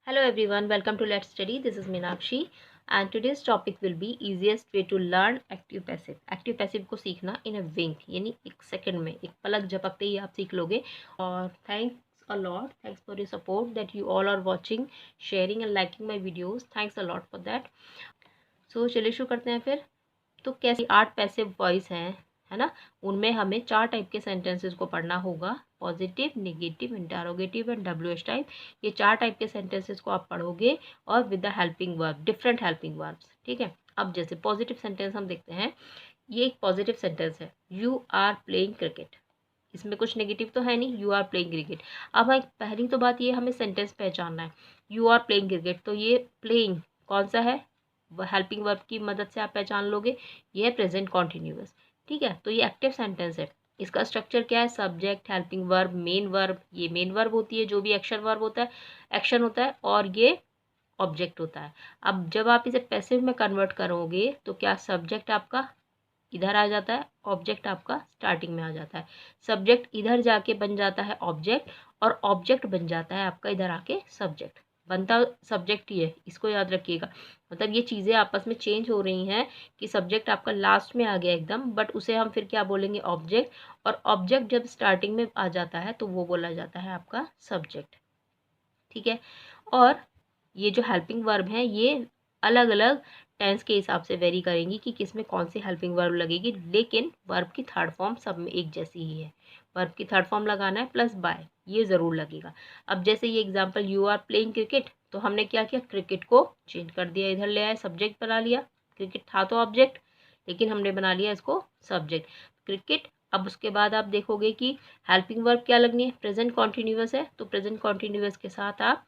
Hello everyone, welcome to Let's Study. This is Meenakshi and today's topic will be easiest way to learn active passive. Active passive को सीखना in a wink, यानी एक second में, एक पलक झपकते ही आप सीख लोगे. और thanks a lot, thanks for your support that you all are watching, sharing and liking my videos. Thanks a lot for that. So चलिए शुरू करते हैं फिर. तो कैसे 8 पैसिव वॉइस हैं, है ना, उनमें हमें 4 टाइप के सेंटेंसेस को पढ़ना होगा. Positive, negative, interrogative and WH type. ये 4 टाइप के सेंटेंसेस को आप पढ़ोगे और with the helping verb, different helping verbs. ठीक है. अब जैसे पॉजिटिव सेंटेंस हम देखते हैं. ये एक पॉजिटिव सेंटेंस है, यू आर प्लेइंग क्रिकेट. इसमें कुछ नेगेटिव तो है नहीं, यू आर प्लेइंग क्रिकेट. अब पहली तो बात ये, हमें सेंटेंस पहचानना है. यू आर प्लेइंग क्रिकेट, तो ये प्लेइंग कौन सा है, हेल्पिंग वर्ब की मदद से आप पहचान लोगे. ये है प्रेजेंट कॉन्टिन्यूअस. ठीक है. तो ये एक्टिव सेंटेंस है. इसका स्ट्रक्चर क्या है, subject, helping verb, main verb. ये मेन वर्ब होती है, जो भी एक्शन वर्ब होता है, एक्शन होता है, और ये ऑब्जेक्ट होता है. अब जब आप इसे पैसिव में कन्वर्ट करोगे तो क्या, सब्जेक्ट आपका इधर आ जाता है, ऑब्जेक्ट आपका स्टार्टिंग में आ जाता है. सब्जेक्ट इधर जाके बन जाता है ऑब्जेक्ट, और ऑब्जेक्ट बन जाता है आपका इधर आके सब्जेक्ट. बनता सब्जेक्ट ही है, इसको याद रखिएगा. मतलब ये चीज़ें आपस में चेंज हो रही हैं कि सब्जेक्ट आपका लास्ट में आ गया एकदम, बट उसे हम फिर क्या बोलेंगे, ऑब्जेक्ट. और ऑब्जेक्ट जब स्टार्टिंग में आ जाता है तो वो बोला जाता है आपका सब्जेक्ट. ठीक है. और ये जो हेल्पिंग वर्ब हैं ये अलग अलग टेंस के हिसाब से वेरी करेंगी कि किस में कौन सी हेल्पिंग वर्ब लगेगी, लेकिन वर्ब की थर्ड फॉर्म सब में एक जैसी ही है. वर्ब की थर्ड फॉर्म लगाना है प्लस बाय, ये ज़रूर लगेगा. अब जैसे ये example, you are playing cricket, तो हमने क्या किया, क्रिकेट को चेंज कर दिया, इधर ले आए, सब्जेक्ट बना लिया. क्रिकेट था तो ऑब्जेक्ट, लेकिन हमने बना लिया इसको सब्जेक्ट, क्रिकेट. अब उसके बाद आप देखोगे कि हेल्पिंग वर्ब क्या लगनी है, प्रेजेंट कॉन्टिन्यूअस है, तो प्रेजेंट कॉन्टिन्यूअस के साथ आप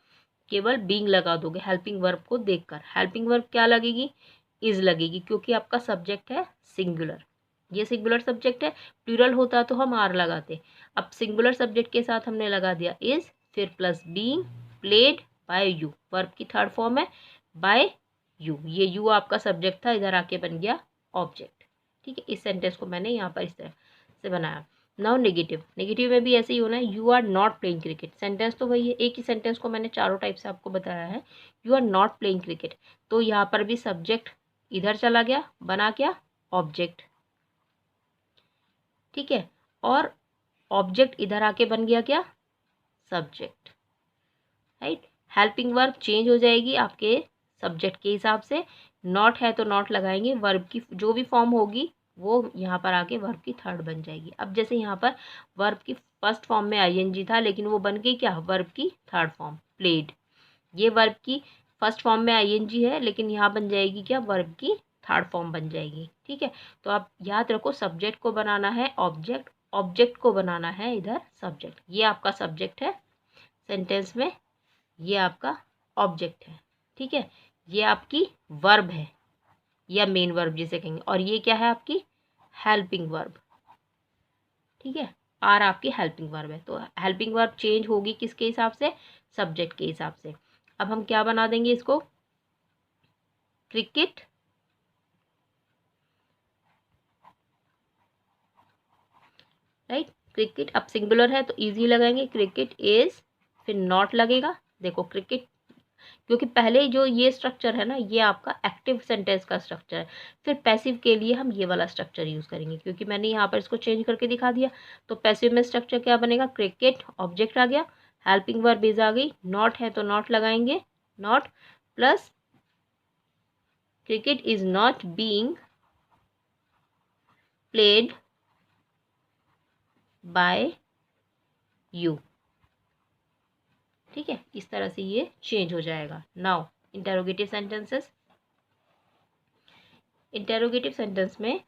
केवल बीइंग लगा दोगे हेल्पिंग वर्ब को देखकर. हेल्पिंग वर्ब क्या लगेगी, इज लगेगी, क्योंकि आपका सब्जेक्ट है सिंगुलर. ये सिंगुलर सब्जेक्ट है, प्लूरल होता तो हम आर लगाते. अब सिंगुलर सब्जेक्ट के साथ हमने लगा दिया इज, फिर plus being played by you. Verb की थर्ड फॉर्म है बाय यू. ये यू आपका सब्जेक्ट था, इधर आके बन गया ऑब्जेक्ट. ठीक है. इस सेंटेंस को मैंने यहाँ पर इस तरह से बनाया. Now negative. नेगेटिव में भी ऐसे ही होना है, you are not playing cricket. Sentence तो वही है, एक ही सेंटेंस को मैंने चारों टाइप से आपको बताया है. You are not playing cricket, तो यहाँ पर भी सब्जेक्ट इधर चला गया, बना क्या, ऑब्जेक्ट. ठीक है. और ऑब्जेक्ट इधर आके बन गया क्या, subject. Right. Helping verb change हो जाएगी आपके सब्जेक्ट के हिसाब से. नॉट है तो नॉट लगाएंगे, वर्ब की जो भी फॉर्म होगी वो यहाँ पर आके वर्ब की थर्ड बन जाएगी. अब जैसे यहाँ पर वर्ब की फर्स्ट फॉर्म में आईएनजी था, लेकिन वो बन गई क्या, वर्ब की थर्ड फॉर्म, प्लेड. ये वर्ब की फर्स्ट फॉर्म में आईएनजी है, लेकिन यहाँ बन जाएगी क्या, वर्ब की थर्ड फॉर्म बन जाएगी. ठीक है. तो आप याद रखो, सब्जेक्ट को बनाना है ऑब्जेक्ट, ऑब्जेक्ट को बनाना है इधर सब्जेक्ट. ये आपका सब्जेक्ट है सेंटेंस में, ये आपका ऑब्जेक्ट है. ठीक है. ये आपकी वर्ब है या मेन वर्ब जिसे कहेंगे, और ये क्या है, आपकी हेल्पिंग वर्ब. ठीक है. आर आपकी हेल्पिंग वर्ब है. तो हेल्पिंग वर्ब चेंज होगी किसके हिसाब से, सब्जेक्ट के हिसाब से. अब हम क्या बना देंगे इसको, क्रिकेट. राइट. क्रिकेट अब सिंगुलर है तो इजी लगाएंगे, क्रिकेट इज, फिर नॉट लगेगा. देखो क्रिकेट, क्योंकि पहले जो ये स्ट्रक्चर है ना, ये आपका एक्टिव सेंटेंस का स्ट्रक्चर है. फिर पैसिव के लिए हम ये वाला स्ट्रक्चर यूज़ करेंगे, क्योंकि मैंने यहाँ पर इसको चेंज करके दिखा दिया. तो पैसिव में स्ट्रक्चर क्या बनेगा, क्रिकेट, ऑब्जेक्ट आ गया, हेल्पिंग वर्ब इज आ गई, नॉट है तो नॉट लगाएंगे, not plus cricket is not being played by you. ठीक है. इस तरह से ये चेंज हो जाएगा. Now interrogative sentences. Interrogative sentence में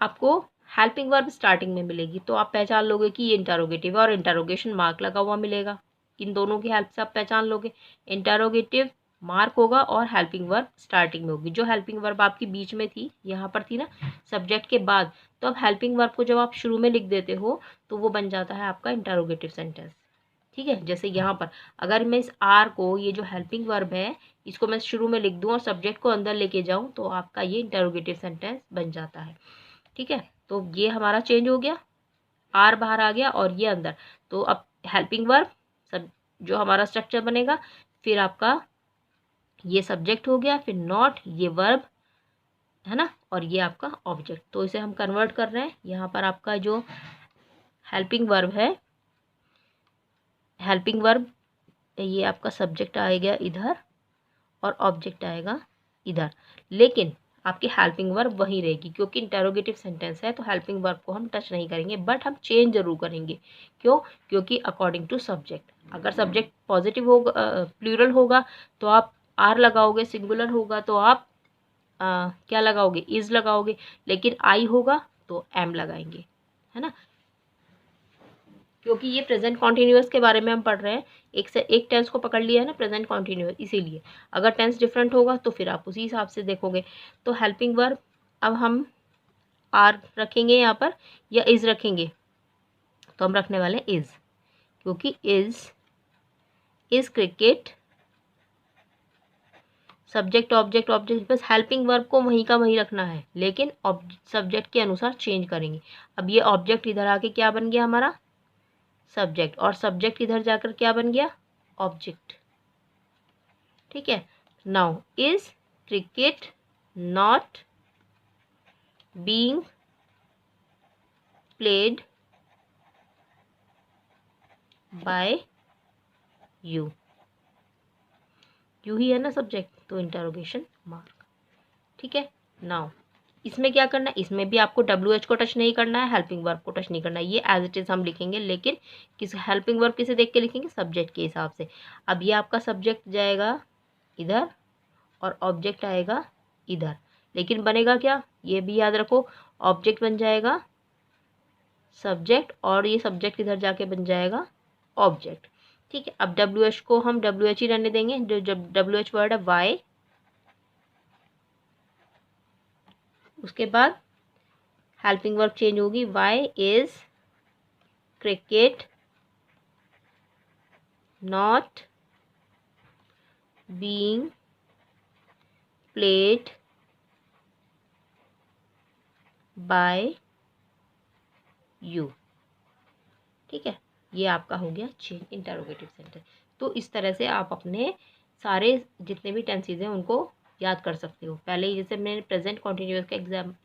आपको हेल्पिंग वर्ब स्टार्टिंग में मिलेगी, तो आप पहचान लोगे कि ये इंटरोगेटिव है, और इंटरोगेशन मार्क लगा हुआ मिलेगा. इन दोनों की हेल्प से आप पहचान लोगे. इंटरोगेटिव मार्क होगा और हेल्पिंग वर्ब स्टार्टिंग में होगी. जो हेल्पिंग वर्ब आपकी बीच में थी, यहाँ पर थी ना, सब्जेक्ट के बाद, तो अब हेल्पिंग वर्ब को जब आप शुरू में लिख देते हो तो वो बन जाता है आपका इंटरोगेटिव सेंटेंस. ठीक है. जैसे यहाँ पर अगर मैं इस आर को, ये जो हेल्पिंग वर्ब है, इसको मैं शुरू में लिख दूँ और सब्जेक्ट को अंदर लेके जाऊँ, तो आपका ये इंटरोगेटिव सेंटेंस बन जाता है. ठीक है. तो ये हमारा चेंज हो गया, आर बाहर आ गया और ये अंदर. तो अब हेल्पिंग वर्ब सब जो हमारा स्ट्रक्चर बनेगा, फिर आपका ये सब्जेक्ट हो गया, फिर नॉट, ये वर्ब है ना, और ये आपका ऑब्जेक्ट। तो इसे हम कन्वर्ट कर रहे हैं। यहाँ पर आपका जो हेल्पिंग वर्ब है, हेल्पिंग वर्ब ये आपका सब्जेक्ट आएगा इधर और ऑब्जेक्ट आएगा इधर, लेकिन आपकी हेल्पिंग वर्ब वही रहेगी क्योंकि इंटरोगेटिव सेंटेंस है, तो हेल्पिंग वर्ब को हम टच नहीं करेंगे, बट हम चेंज जरूर करेंगे। क्यों? क्योंकि अकॉर्डिंग टू सब्जेक्ट, अगर सब्जेक्ट पॉजिटिव होगा, प्लूरल होगा तो आप आर लगाओगे, सिंगुलर होगा तो आप क्या लगाओगे, इज लगाओगे, लेकिन आई होगा तो एम लगाएंगे, है ना, क्योंकि ये प्रेजेंट कॉन्टिन्यूअस के बारे में हम पढ़ रहे हैं। एक से एक टेंस को पकड़ लिया है ना, प्रेजेंट कॉन्टिन्यूअस, इसीलिए अगर टेंस डिफरेंट होगा तो फिर आप उसी हिसाब से देखोगे। तो हेल्पिंग वर्ब अब हम आर रखेंगे यहाँ पर या इज रखेंगे, तो हम रखने वाले इज, क्योंकि is cricket, subject object object, बस हेल्पिंग वर्ब को वहीं का वहीं रखना है, लेकिन सब्जेक्ट के अनुसार चेंज करेंगे। अब ये ऑब्जेक्ट इधर आके क्या बन गया हमारा, सब्जेक्ट, और सब्जेक्ट इधर जाकर क्या बन गया, ऑब्जेक्ट। ठीक है, now is cricket not being played by you, यू ही है ना सब्जेक्ट, तो इंटरोगेशन मार्क। ठीक है, नाउ इसमें क्या करना है, इसमें भी आपको WH को टच नहीं करना है, हेल्पिंग वर्ब को टच नहीं करना है, ये एज इट इज हम लिखेंगे, लेकिन किस हेल्पिंग वर्ब किसे देख के लिखेंगे, सब्जेक्ट के हिसाब से। अब ये आपका सब्जेक्ट जाएगा इधर और ऑब्जेक्ट आएगा इधर, लेकिन बनेगा क्या, ये भी याद रखो, ऑब्जेक्ट बन जाएगा सब्जेक्ट और ये सब्जेक्ट इधर जाके बन जाएगा ऑब्जेक्ट। ठीक है, अब WH को हम WH ही रहने देंगे, जो WH वर्ड है वाई, उसके बाद हेल्पिंग वर्ब चेंज होगी, why is cricket not being played by you. ठीक है, ये आपका हो गया चेंज इंटरोगेटिव सेंटेंस। तो इस तरह से आप अपने सारे जितने भी टेंसेज हैं उनको याद कर सकते हो। पहले जैसे मैंने प्रेजेंट कॉन्टिन्यूअस का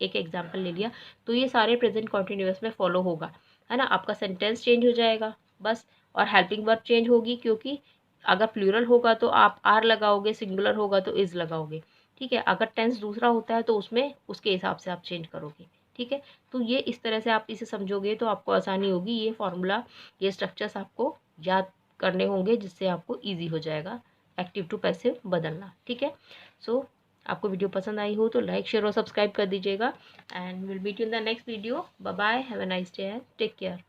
एक एग्जांपल ले लिया, तो ये सारे प्रेजेंट कॉन्टिन्यूअस में फॉलो होगा, है ना। आपका सेंटेंस चेंज हो जाएगा बस, और हेल्पिंग वर्ब चेंज होगी, क्योंकि अगर प्लूरल होगा तो आप आर लगाओगे, सिंगुलर होगा तो इज लगाओगे। ठीक है, अगर टेंस दूसरा होता है तो उसमें उसके हिसाब से आप चेंज करोगे। ठीक है, तो ये इस तरह से आप इसे समझोगे तो आपको आसानी होगी, ये फॉर्मूला, ये स्ट्रक्चर्स आपको याद करने होंगे, जिससे आपको इजी हो जाएगा एक्टिव टू पैसिव बदलना। ठीक है, सो आपको वीडियो पसंद आई हो तो लाइक शेयर और सब्सक्राइब कर दीजिएगा, and will meet you in the next video. Bye bye, have a nice day, take care.